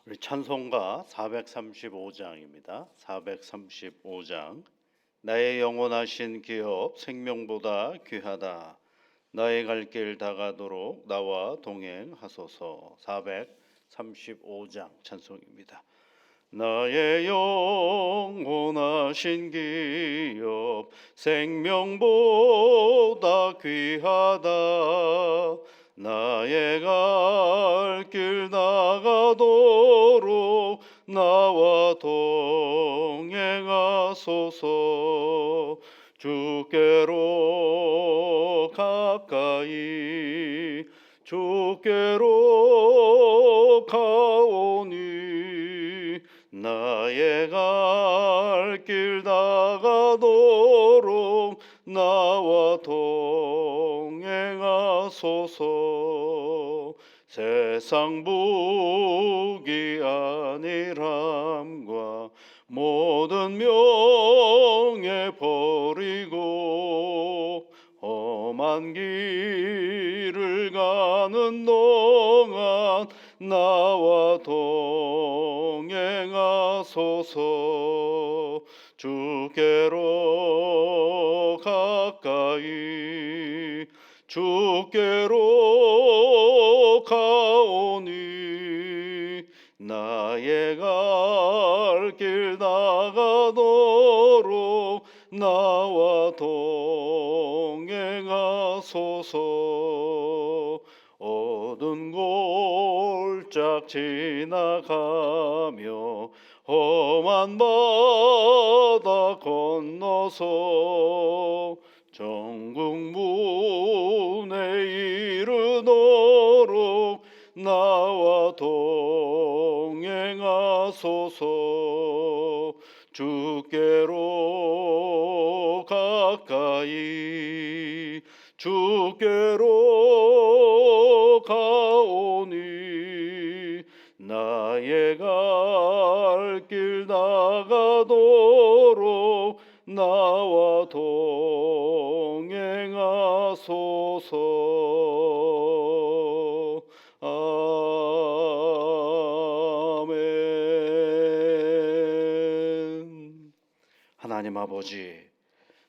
우리 찬송가 435장입니다. 435장. 나의 영원하신 기업 생명보다 귀하다. 나의 갈 길 다가도록 나와 동행하소서. 435장 찬송입니다. 나의 영원하신 기업 생명보다 귀하다. 나의 갈 길 나가도록 나와 동행하소서. 주께로 가까이 주께로 가오니 나의 갈 길 나가도록 나와 동행하소서. 세상 부귀 안일함과 모든 명예 버리고 험한 길을 가는 동안 나와 동행하소서. 주께로 가까이 주께로 가오니 나의 갈 길 나가도록 나와 동행하소서. 어두운 골짝 지나가며 험한 바다 건너서 천국 문에 이르도록 나와 동행하소서. 주께로 가까이 주께로 가오니 나의 갈 길 나가도록 나와 동행하소서. 아멘. 하나님 아버지,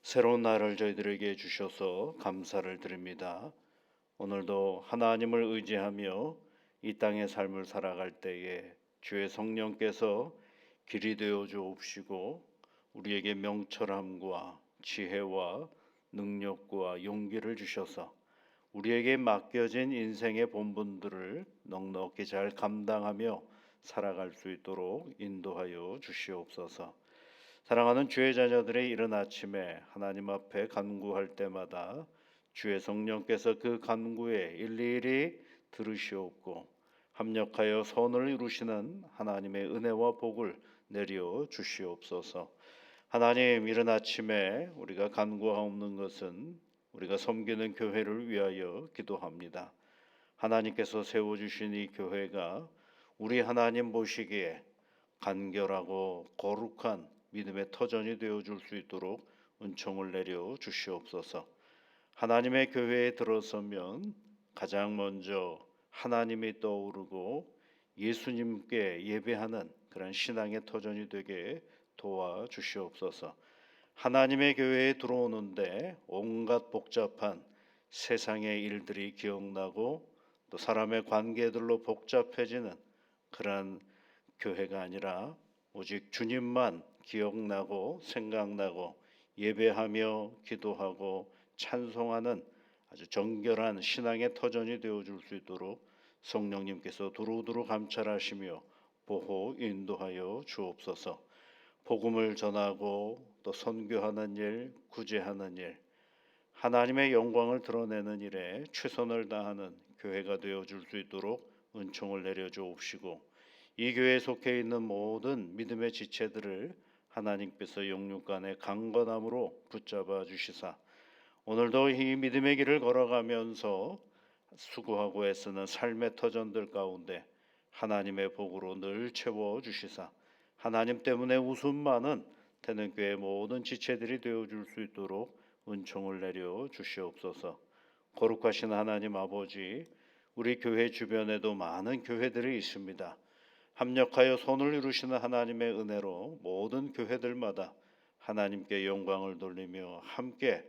새로운 날을 저희들에게 주셔서 감사를 드립니다. 오늘도 하나님을 의지하며 이 땅의 삶을 살아갈 때에 주의 성령께서 길이 되어 주옵시고 우리에게 명철함과 지혜와 능력과 용기를 주셔서 우리에게 맡겨진 인생의 본분들을 넉넉히 잘 감당하며 살아갈 수 있도록 인도하여 주시옵소서. 사랑하는 주의 자녀들의 이른 아침에 하나님 앞에 간구할 때마다 주의 성령께서 그 간구에 일일이 들으시옵고 합력하여 선을 이루시는 하나님의 은혜와 복을 내려 주시옵소서. 하나님, 이른 아침에 우리가 간구하옵는 것은 우리가 섬기는 교회를 위하여 기도합니다. 하나님께서 세워주신 이 교회가 우리 하나님 보시기에 간결하고 거룩한 믿음의 터전이 되어줄 수 있도록 은총을 내려 주시옵소서. 하나님의 교회에 들어서면 가장 먼저 하나님이 떠오르고 예수님께 예배하는 그런 신앙의 터전이 되게 도와주시옵소서. 하나님의 교회에 들어오는데 온갖 복잡한 세상의 일들이 기억나고 또 사람의 관계들로 복잡해지는 그런 교회가 아니라 오직 주님만 기억나고 생각나고 예배하며 기도하고 찬송하는 아주 정결한 신앙의 터전이 되어줄 수 있도록 성령님께서 두루두루 감찰하시며 보호 인도하여 주옵소서. 복음을 전하고 또 선교하는 일, 구제하는 일, 하나님의 영광을 드러내는 일에 최선을 다하는 교회가 되어줄 수 있도록 은총을 내려 주옵시고 이 교회에 속해 있는 모든 믿음의 지체들을 하나님께서 영육간의 강건함으로 붙잡아 주시사 오늘도 이 믿음의 길을 걸어가면서 수고하고 애쓰는 삶의 터전들 가운데 하나님의 복으로 늘 채워 주시사 하나님 때문에 웃음 많은 태능교회 모든 지체들이 되어줄 수 있도록 은총을 내려 주시옵소서. 거룩하신 하나님 아버지, 우리 교회 주변에도 많은 교회들이 있습니다. 합력하여 손을 이루시는 하나님의 은혜로 모든 교회들마다 하나님께 영광을 돌리며 함께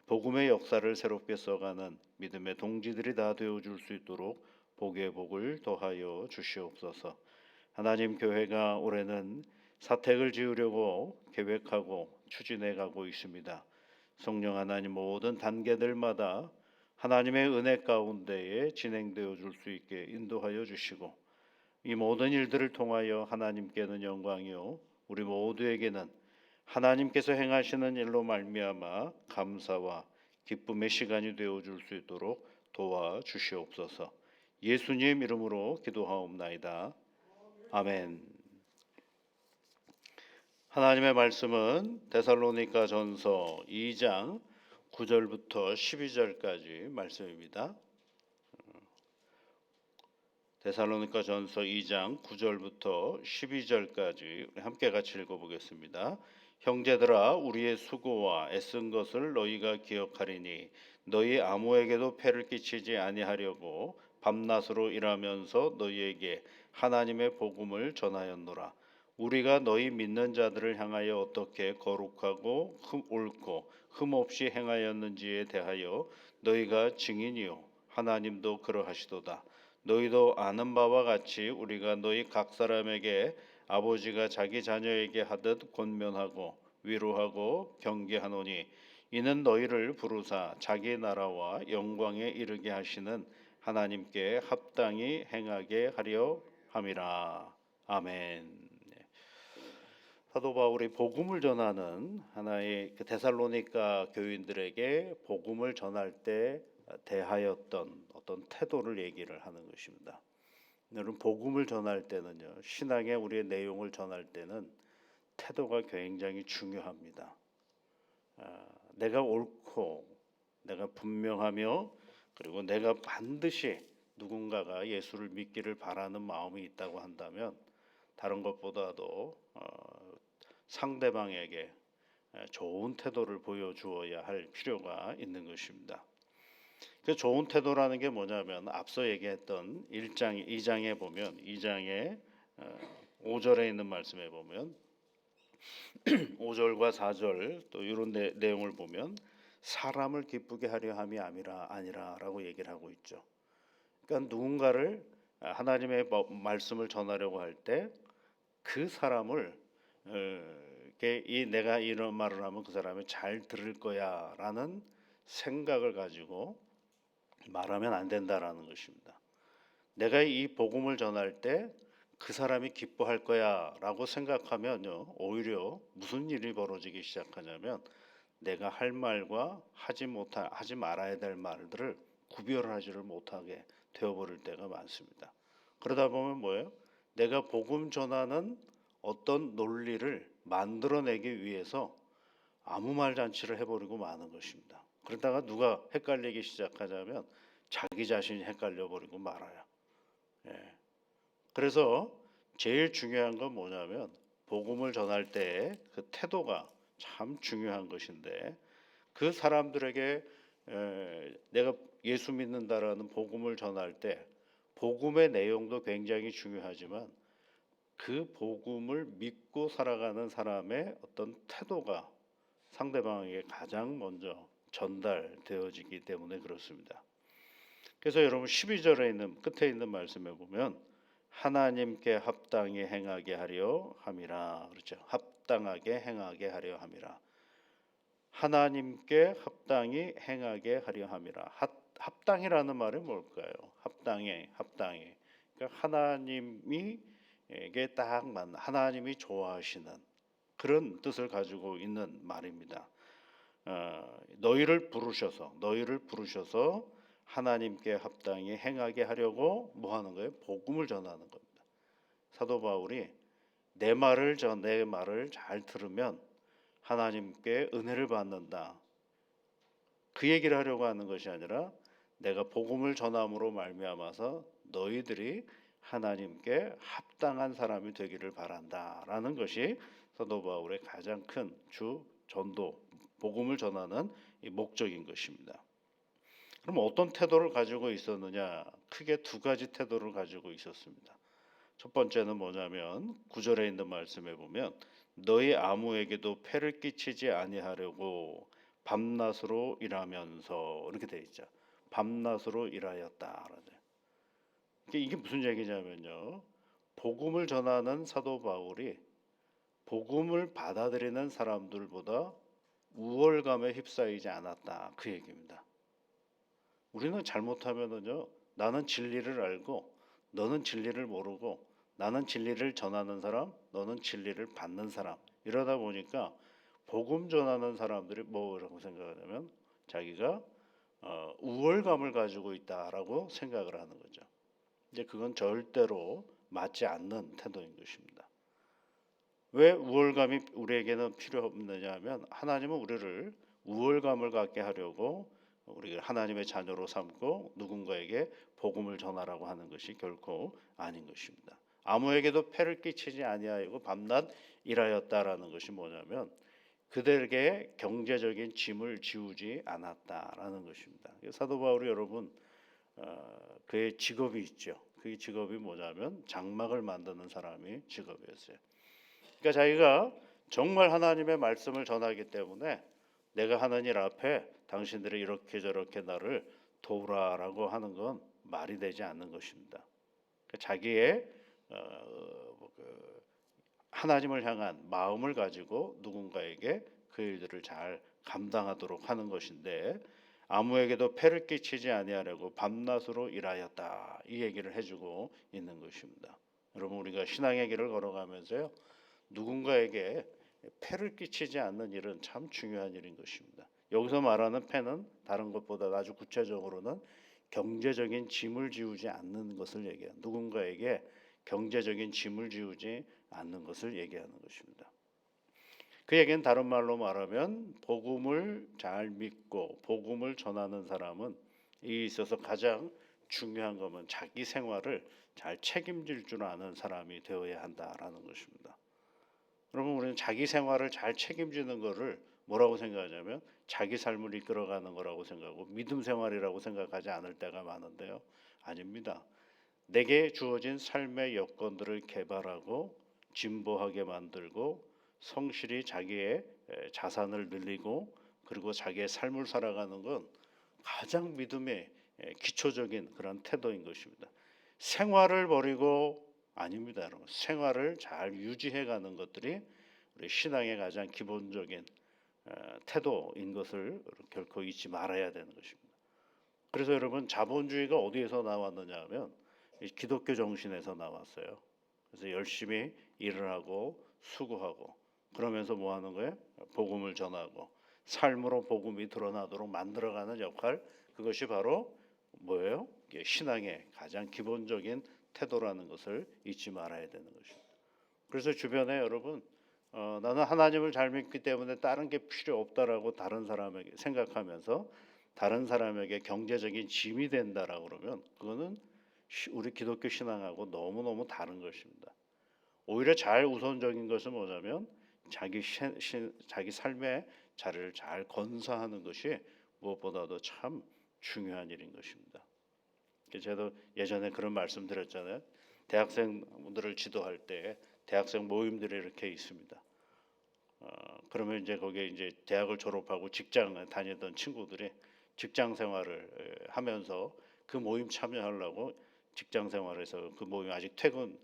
복음의 역사를 새롭게 써가는 믿음의 동지들이 다 되어줄 수 있도록 복의 복을 더하여 주시옵소서. 하나님, 교회가 올해는 사택을 지으려고 계획하고 추진해 가고 있습니다. 성령 하나님, 모든 단계들마다 하나님의 은혜 가운데에 진행되어 줄 수 있게 인도하여 주시고, 이 모든 일들을 통하여 하나님께는 영광이요 우리 모두에게는 하나님께서 행하시는 일로 말미암아 감사와 기쁨의 시간이 되어 줄 수 있도록 도와 주시옵소서. 예수님 이름으로 기도하옵나이다. 아멘. 하나님의 말씀은 데살로니가 전서 2장 9절부터 12절까지 말씀입니다. 데살로니가 전서 2장 9절부터 12절까지 함께 같이 읽어보겠습니다. 형제들아, 우리의 수고와 애쓴 것을 너희가 기억하리니 너희 아무에게도 폐를 끼치지 아니하려고 밤낮으로 일하면서 너희에게 하나님의 복음을 전하였노라. 우리가 너희 믿는 자들을 향하여 어떻게 거룩하고 옳고 흠없이 행하였는지에 대하여 너희가 증인이요 하나님도 그러하시도다. 너희도 아는 바와 같이 우리가 너희 각 사람에게 아버지가 자기 자녀에게 하듯 권면하고 위로하고 경계하노니, 이는 너희를 부르사 자기 나라와 영광에 이르게 하시는 하나님께 합당히 행하게 하려 함이라. 아멘. 사도 바울이 복음을 전하는 하나의 데살로니가 교인들에게 복음을 전할 때 대하였던 어떤 태도를 얘기를 하는 것입니다. 여러분, 복음을 전할 때는요, 신앙의 우리의 내용을 전할 때는 태도가 굉장히 중요합니다. 내가 옳고 내가 분명하며, 그리고 내가 반드시 누군가가 예수를 믿기를 바라는 마음이 있다고 한다면 다른 것보다도 상대방에게 좋은 태도를 보여주어야 할 필요가 있는 것입니다. 그 좋은 태도라는 게 뭐냐면, 앞서 얘기했던 1장 2장에 보면 2장에 5절에 있는 말씀에 보면 5절과 4절 또 이런 내용을 보면 사람을 기쁘게 하려 함이 아니라라고 얘기를 하고 있죠. 그러니까 누군가를 하나님의 말씀을 전하려고 할 때 그 사람을 내가 이런 말을 하면 그 사람이 잘 들을 거야라는 생각을 가지고 말하면 안 된다라는 것입니다. 내가 이 복음을 전할 때 그 사람이 기뻐할 거야라고 생각하면요, 오히려 무슨 일이 벌어지기 시작하냐면 내가 할 말과 하지 말아야 될 말들을 구별하지를 못하게 되어버릴 때가 많습니다. 그러다 보면 뭐예요? 내가 복음 전하는 어떤 논리를 만들어내기 위해서 아무 말 잔치를 해버리고 마는 것입니다. 그러다가 누가 헷갈리기 시작하자면 자기 자신이 헷갈려 버리고 말아요. 그래서 제일 중요한 건 뭐냐면, 복음을 전할 때 그 태도가 참 중요한 것인데, 그 사람들에게 내가 예수 믿는다라는 복음을 전할 때 복음의 내용도 굉장히 중요하지만 그 복음을 믿고 살아가는 사람의 어떤 태도가 상대방에게 가장 먼저 전달되어지기 때문에 그렇습니다. 그래서 여러분, 12절에 있는 끝에 있는 말씀에 보면 하나님께 합당히 행하게 하려 함이라 그렇죠. 합당하게 행하게 하려 함이라. 하나님께 합당히 행하게 하려 함이라. 합당이라는 말이 뭘까요? 합당히. 그러니까 하나님에게 딱 맞는, 하나님이 좋아하시는 그런 뜻을 가지고 있는 말입니다. 너희를 부르셔서 하나님께 합당히 행하게 하려고 뭐 하는 거예요? 복음을 전하는 겁니다. 사도 바울이 내 말을 잘 들으면 하나님께 은혜를 받는다, 그 얘기를 하려고 하는 것이 아니라 내가 복음을 전함으로 말미암아서 너희들이 하나님께 합당한 사람이 되기를 바란다라는 것이 사도 바울의 가장 큰 전도, 복음을 전하는 이 목적인 것입니다. 그럼 어떤 태도를 가지고 있었느냐? 크게 두 가지 태도를 가지고 있었습니다. 첫 번째는 뭐냐면 9절에 있는 말씀에 보면 너희 아무에게도 폐를 끼치지 아니하려고 밤낮으로 일하면서 이렇게 돼 있죠. 밤낮으로 일하였다. 이게 무슨 얘기냐면요. 복음을 전하는 사도 바울이 복음을 받아들이는 사람들보다 우월감에 휩싸이지 않았다. 그 얘기입니다. 우리는 잘못하면은요. 나는 진리를 알고 너는 진리를 모르고 나는 진리를 전하는 사람, 너는 진리를 받는 사람. 이러다 보니까 복음 전하는 사람들이 뭐라고 생각하냐면 자기가 우월감을 가지고 있다라고 생각을 하는 거죠. 이제 그건 절대로 맞지 않는 태도인 것입니다. 왜 우월감이 우리에게는 필요 없느냐 하면 하나님은 우리를 우월감을 갖게 하려고 우리가 하나님의 자녀로 삼고 누군가에게 복음을 전하라고 하는 것이 결코 아닌 것입니다. 아무에게도 폐를 끼치지 아니하고 밤낮 일하였다라는 것이 뭐냐면 그들에게 경제적인 짐을 지우지 않았다라는 것입니다. 사도 바울이 여러분 그의 직업이 있죠. 그 직업이 뭐냐면 장막을 만드는 사람이 직업이었어요. 그러니까 자기가 정말 하나님의 말씀을 전하기 때문에 내가 하는 일 앞에 당신들이 이렇게 저렇게 나를 도우라라고 하는 건 말이 되지 않는 것입니다. 그러니까 자기의 하나님을 향한 마음을 가지고 누군가에게 그 일들을 잘 감당하도록 하는 것인데 아무에게도 폐를 끼치지 아니하려고 밤낮으로 일하였다. 이 얘기를 해주고 있는 것입니다. 여러분 우리가 신앙의 길을 걸어가면서요. 누군가에게 폐를 끼치지 않는 일은 참 중요한 일인 것입니다. 여기서 말하는 폐는 다른 것보다 아주 구체적으로는 경제적인 짐을 지우지 않는 것을 얘기해요. 누군가에게 경제적인 짐을 지우지 않는 것을 얘기하는 것입니다. 그 얘기는 다른 말로 말하면 복음을 잘 믿고 복음을 전하는 사람은 이 있어서 가장 중요한 것은 자기 생활을 잘 책임질 줄 아는 사람이 되어야 한다라는 것입니다. 여러분 우리는 자기 생활을 잘 책임지는 것을 뭐라고 생각하냐면 자기 삶을 이끌어가는 거라고 생각하고 믿음 생활이라고 생각하지 않을 때가 많은데요. 아닙니다. 내게 주어진 삶의 여건들을 개발하고 진보하게 만들고 성실히 자기의 자산을 늘리고 그리고 자기의 삶을 살아가는 건 가장 믿음의 기초적인 그런 태도인 것입니다. 생활을 버리고 아닙니다, 여러분. 생활을 잘 유지해가는 것들이 우리 신앙의 가장 기본적인 태도인 것을 결코 잊지 말아야 되는 것입니다. 그래서 여러분 자본주의가 어디에서 나왔느냐 하면 기독교 정신에서 나왔어요. 그래서 열심히 일을 하고 수고하고 그러면서 뭐 하는 거예요? 복음을 전하고 삶으로 복음이 드러나도록 만들어가는 역할 그것이 바로 뭐예요? 신앙의 가장 기본적인 태도라는 것을 잊지 말아야 되는 것입니다. 그래서 주변에 여러분 나는 하나님을 잘 믿기 때문에 다른 게 필요 없다라고 다른 사람에게 생각하면서 다른 사람에게 경제적인 짐이 된다라고 그러면 그거는 우리 기독교 신앙하고 너무너무 다른 것입니다. 오히려 잘 우선적인 것은 뭐냐면 자기 삶의 자리를 잘 건사하는 것이 무엇보다도 참 중요한 일인 것입니다. 제가 예전에 그런 말씀 드렸잖아요. 대학생들을 지도할 때 대학생 모임들이 이렇게 있습니다. 그러면 이제 거기에 이제 대학을 졸업하고 직장 다니던 친구들이 직장 생활을 하면서 그 모임 참여하려고 직장 생활에서 그 모임 아직 퇴근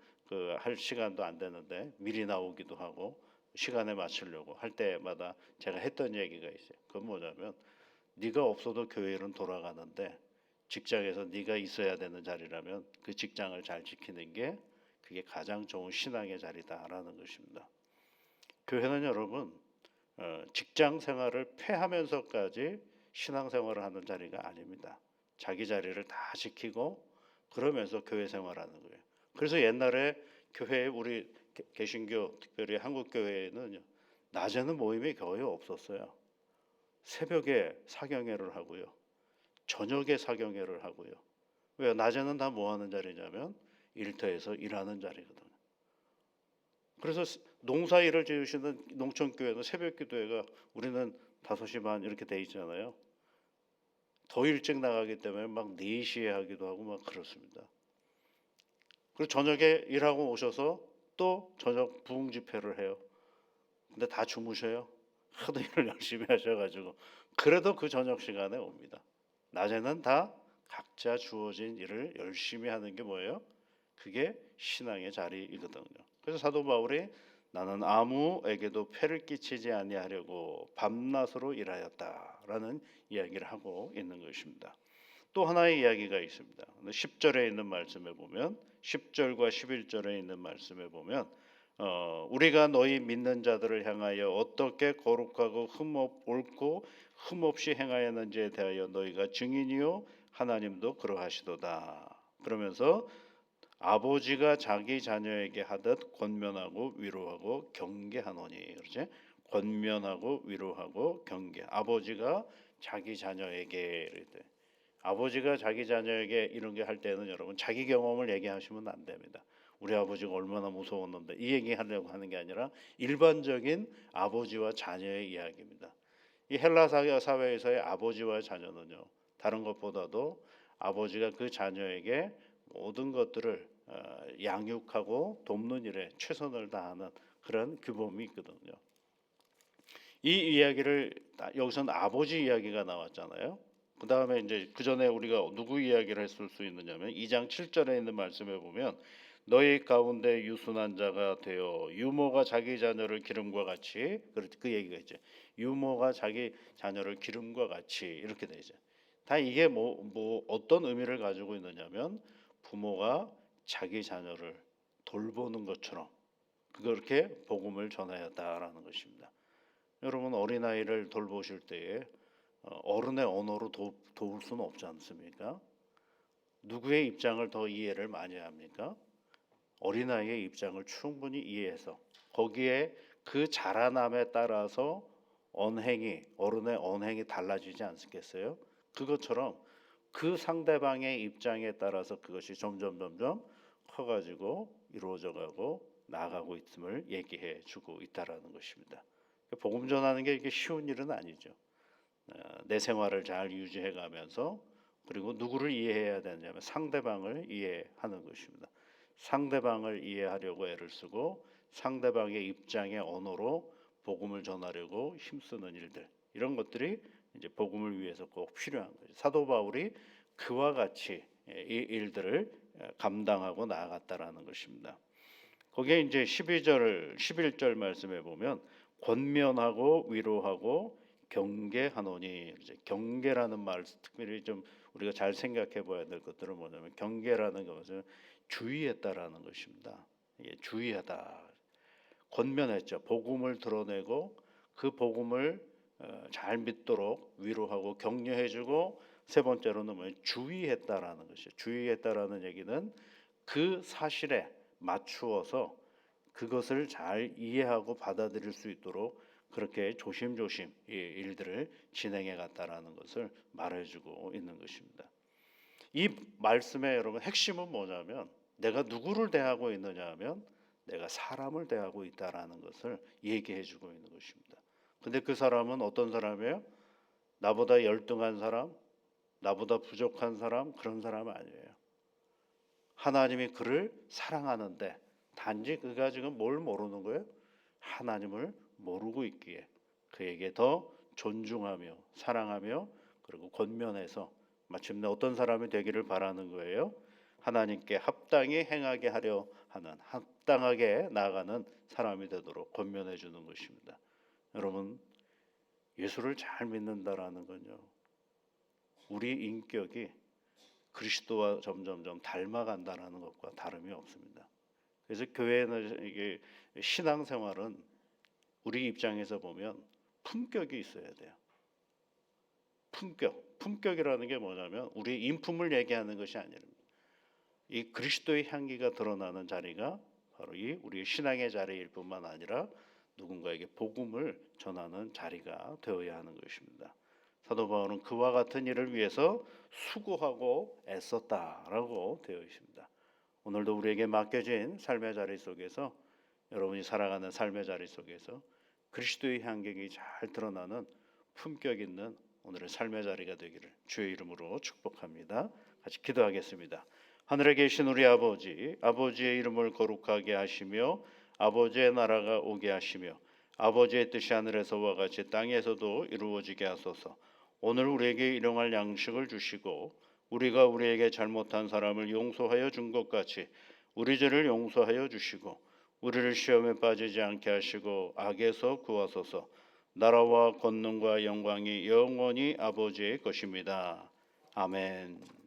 할 시간도 안 되는데 미리 나오기도 하고 시간에 맞추려고 할 때마다 제가 했던 얘기가 있어요. 그건 뭐냐면 네가 없어도 교회는 돌아가는데 직장에서 네가 있어야 되는 자리라면 그 직장을 잘 지키는 게 그게 가장 좋은 신앙의 자리다라는 것입니다. 교회는 여러분 직장 생활을 폐하면서까지 신앙 생활을 하는 자리가 아닙니다. 자기 자리를 다 지키고 그러면서 교회 생활하는 거예요. 그래서 옛날에 교회에 우리 개신교 특별히 한국 교회에는 낮에는 모임이 거의 없었어요. 새벽에 사경회를 하고요. 저녁에 사경회를 하고요. 왜? 낮에는 다 뭐 하는 자리냐면 일터에서 일하는 자리거든요. 그래서 농사일을 지으시는 농촌교회는 새벽기도회가 우리는 5시 반 이렇게 돼 있잖아요. 더 일찍 나가기 때문에 막 4시에 하기도 하고 막 그렇습니다. 그리고 저녁에 일하고 오셔서 또 저녁 부흥 집회를 해요. 근데 다 주무셔요. 하도 일을 열심히 하셔가지고. 그래도 그 저녁 시간에 옵니다. 낮에는 다 각자 주어진 일을 열심히 하는 게 뭐예요? 그게 신앙의 자리이거든요. 그래서 사도 바울이 나는 아무에게도 폐를 끼치지 아니하려고 밤낮으로 일하였다라는 이야기를 하고 있는 것입니다. 또 하나의 이야기가 있습니다. 10절에 있는 말씀에 보면 10절과 11절에 있는 말씀에 보면 우리가 너희 믿는 자들을 향하여 어떻게 거룩하고 옳고 흠없이 행하였는지에 대하여 너희가 증인이요 하나님도 그러하시도다. 그러면서 아버지가 자기 자녀에게 하듯 권면하고 위로하고 경계하노니, 그렇지? 권면하고 위로하고 경계. 아버지가 자기 자녀에게 이럴 때, 아버지가 자기 자녀에게 이런 게 할 때는 여러분 자기 경험을 얘기하시면 안 됩니다. 우리 아버지가 얼마나 무서웠는데 이 얘기하려고 하는 게 아니라 일반적인 아버지와 자녀의 이야기입니다. 이 헬라 사회에서의 아버지와 자녀는요, 다른 것보다도 아버지가 그 자녀에게 모든 것들을 양육하고 돕는 일에 최선을 다하는 그런 규범이 있거든요. 이 이야기를 여기서는 아버지 이야기가 나왔잖아요. 그 다음에 이제 그 전에 우리가 누구 이야기를 했을 수 있느냐면 2장 7절에 있는 말씀에 보면 너희 가운데 유순한 자가 되어 유모가 자기 자녀를 기름과 같이, 그 얘기가 있죠. 유모가 자기 자녀를 기름과 같이 이렇게 되죠. 다 이게 뭐 어떤 의미를 가지고 있느냐면 부모가 자기 자녀를 돌보는 것처럼 그렇게 복음을 전하였다라는 것입니다. 여러분 어린아이를 돌보실 때에 어른의 언어로 도울 수는 없지 않습니까? 누구의 입장을 더 이해를 많이 합니까? 어린아이의 입장을 충분히 이해해서 거기에 그 자라남에 따라서 어른의 언행이 달라지지 않겠어요? 그것처럼 그 상대방의 입장에 따라서 그것이 점점 커가지고 이루어져가고 나아가고 있음을 얘기해 주고 있다라는 것입니다. 복음 전하는 게 이게 쉬운 일은 아니죠. 내 생활을 잘 유지해가면서, 그리고 누구를 이해해야 되냐면 상대방을 이해하는 것입니다. 상대방을 이해하려고 애를 쓰고 상대방의 입장의 언어로 복음을 전하려고 힘쓰는 일들, 이런 것들이 이제 복음을 위해서 꼭 필요한 거죠. 사도 바울이 그와 같이 이 일들을 감당하고 나아갔다라는 것입니다. 거기에 이제 12절, 11절 말씀에 보면 권면하고 위로하고 경계하노니, 이제 경계라는 말 특별히 좀 우리가 잘 생각해 봐야 될 것들은 뭐냐면 경계라는 것은 주의했다라는 것입니다. 예, 주의하다. 권면했죠. 복음을 드러내고 그 복음을 잘 믿도록 위로하고 격려해주고, 세 번째로는 뭐 주의했다라는 것이죠. 주의했다라는 얘기는 그 사실에 맞추어서 그것을 잘 이해하고 받아들일 수 있도록 그렇게 조심조심 이 일들을 진행해 갔다라는 것을 말해주고 있는 것입니다. 이 말씀의 여러분 핵심은 뭐냐면 내가 누구를 대하고 있느냐 하면 내가 사람을 대하고 있다라는 것을 얘기해 주고 있는 것입니다. 근데 그 사람은 어떤 사람이에요? 나보다 열등한 사람, 나보다 부족한 사람, 그런 사람 아니에요. 하나님이 그를 사랑하는데 단지 그가 지금 뭘 모르는 거예요? 하나님을 모르고 있기에 그에게 더 존중하며 사랑하며 그리고 권면해서 마침내 어떤 사람이 되기를 바라는 거예요. 하나님께 합당히 행하게 하려 하는, 합당하게 나아가는 사람이 되도록 권면해 주는 것입니다. 여러분, 예수를 잘 믿는다라는 건요, 우리 인격이 그리스도와 점점점 닮아간다라는 것과 다름이 없습니다. 그래서 교회는 이게 신앙생활은 우리 입장에서 보면 품격이 있어야 돼요. 품격이라는 게 뭐냐면 우리 인품을 얘기하는 것이 아닙니다. 이 그리스도의 향기가 드러나는 자리가 바로 이 우리 신앙의 자리일 뿐만 아니라 누군가에게 복음을 전하는 자리가 되어야 하는 것입니다. 사도 바울은 그와 같은 일을 위해서 수고하고 애썼다라고 되어 있습니다. 오늘도 우리에게 맡겨진 삶의 자리 속에서, 여러분이 살아가는 삶의 자리 속에서 그리스도의 향격이 잘 드러나는 품격 있는 오늘의 삶의 자리가 되기를 주의 이름으로 축복합니다. 같이 기도하겠습니다. 하늘에 계신 우리 아버지, 아버지의 이름을 거룩하게 하시며 아버지의 나라가 오게 하시며 아버지의 뜻이 하늘에서와 같이 땅에서도 이루어지게 하소서. 오늘 우리에게 일용할 양식을 주시고 우리가 우리에게 잘못한 사람을 용서하여 준 것 같이 우리 죄를 용서하여 주시고 우리를 시험에 빠지지 않게 하시고 악에서 구하소서. 나라와 권능과 영광이 영원히 아버지의 것입니다. 아멘.